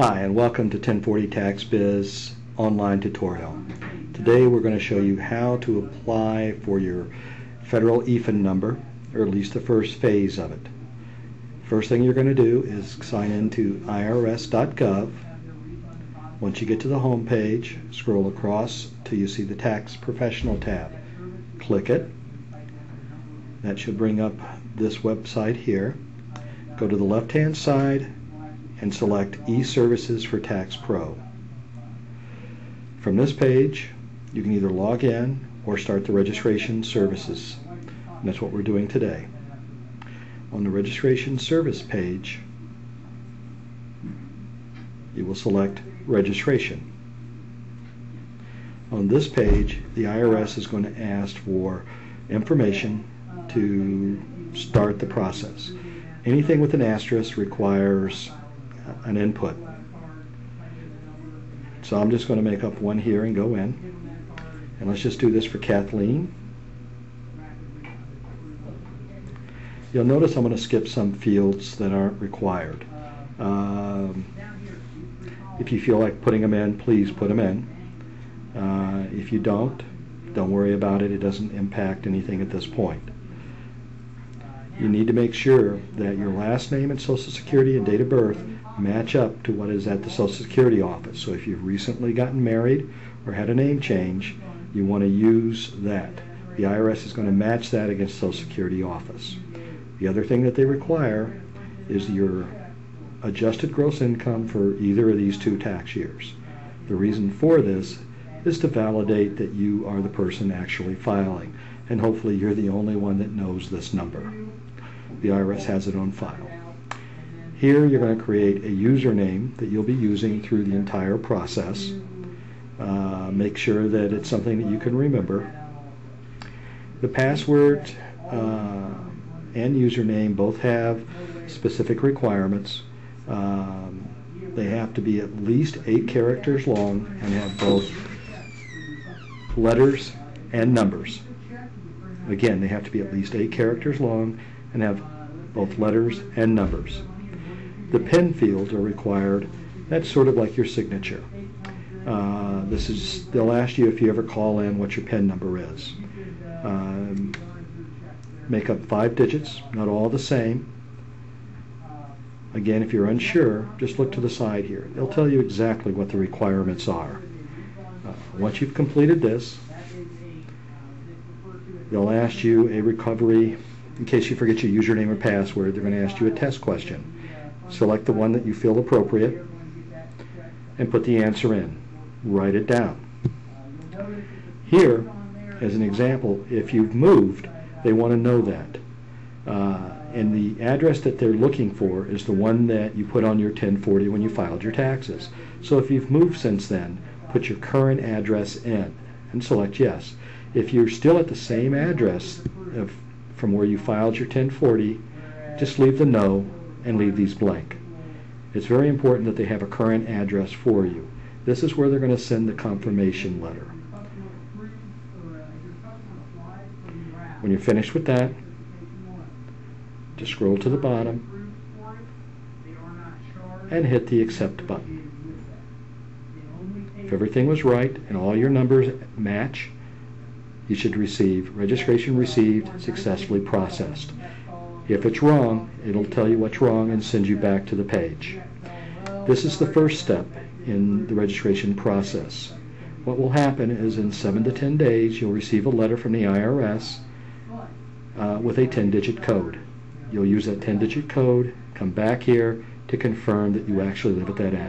Hi, and welcome to 1040 Tax Biz online tutorial. Today we're going to show you how to apply for your federal EFIN number, or at least the first phase of it. First thing you're going to do is sign into irs.gov. Once you get to the home page, scroll across till you see the Tax Professional tab. Click it. That should bring up this website here. Go to the left-hand side and select eServices for Tax Pro. From this page, you can either log in or start the registration services. And that's what we're doing today. On the registration service page, you will select registration. On this page, the IRS is going to ask for information to start the process. Anything with an asterisk requires an input. So I'm just going to make up one here and go in. And let's just do this for Kathleen. You'll notice I'm going to skip some fields that aren't required. If you feel like putting them in, please put them in. If you don't worry about it. It doesn't impact anything at this point. You need to make sure that your last name and Social Security and date of birth match up to what is at the Social Security office. So if you've recently gotten married or had a name change, you want to use that. The IRS is going to match that against Social Security office. The other thing that they require is your adjusted gross income for either of these 2 tax years. The reason for this is to validate that you are the person actually filing, and hopefully you're the only one that knows this number. The IRS has it on file. Here you're going to create a username that you'll be using through the entire process. Make sure that it's something that you can remember. The password and username both have specific requirements. They have to be at least 8 characters long and have both letters and numbers. Again, they have to be at least 8 characters long and have both letters and numbers. The PIN fields are required. That's sort of like your signature. They'll ask you if you ever call in what your PIN number is. Make up 5 digits, not all the same. Again, if you're unsure, just look to the side here. They'll tell you exactly what the requirements are. Once you've completed this, they'll ask you a recovery. In case you forget your username or password, they're going to ask you a test question. Select the one that you feel appropriate and put the answer in. Write it down. Here, as an example, if you've moved, they want to know that. And the address that they're looking for is the one that you put on your 1040 when you filed your taxes. So if you've moved since then, put your current address in and select yes. If you're still at the same address from where you filed your 1040, just leave the no and leave these blank. It's very important that they have a current address for you. This is where they're going to send the confirmation letter. When you're finished with that, just scroll to the bottom and hit the accept button. If everything was right and all your numbers match, you should receive registration received, successfully processed. If it's wrong, it'll tell you what's wrong and send you back to the page. This is the first step in the registration process. What will happen is in 7 to 10 days you'll receive a letter from the IRS with a 10-digit code. You'll use that 10-digit code, come back here to confirm that you actually live at that address.